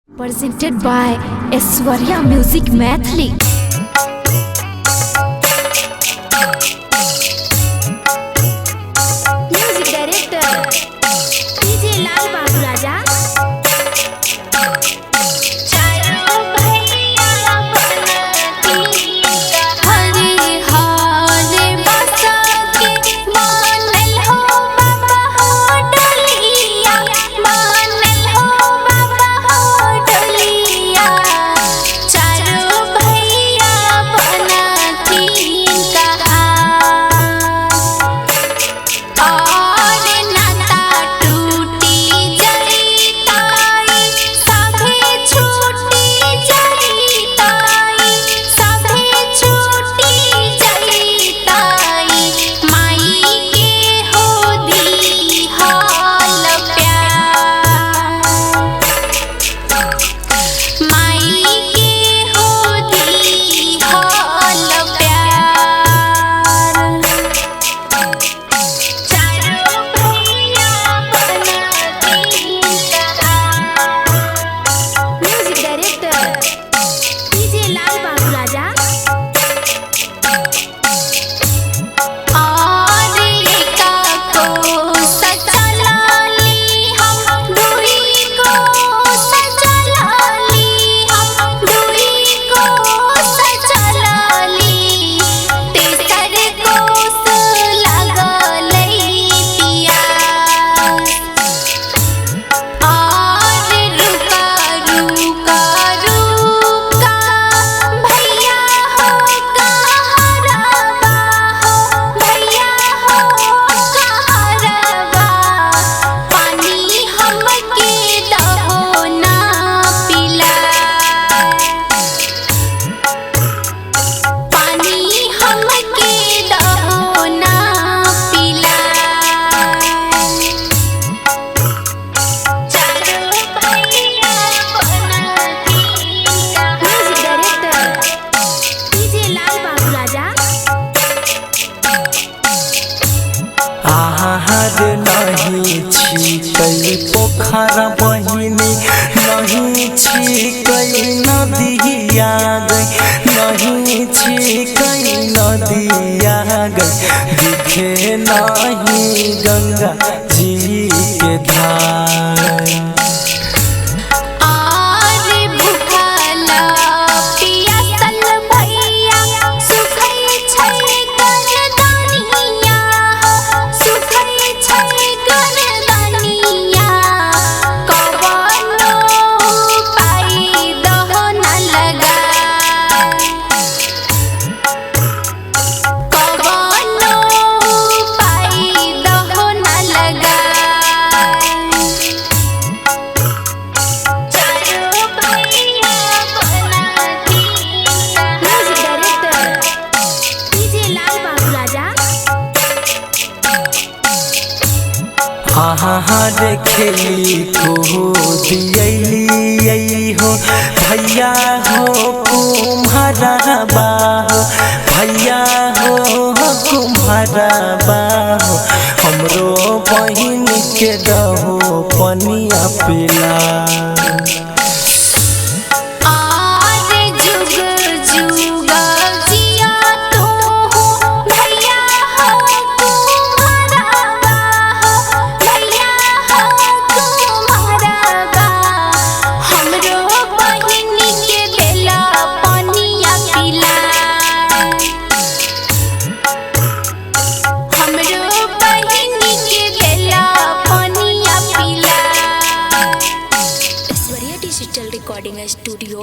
Presented by Aishwarya Music Mathli. Music Director DJ Lal Babu Raja. आहार नहीं छिकै पोखरा बहिनी नहीं छिकै नदिया गई नहीं छिकै नदिया गई दिखे नहीं गंगा जी के धार। आहार खेली कूदियली हो भैया हो कुम्हारा बाहो भैया हो कुम्हारा बाहो हमरो बहिन के दहो पनिया पिला। Digital Recording Studio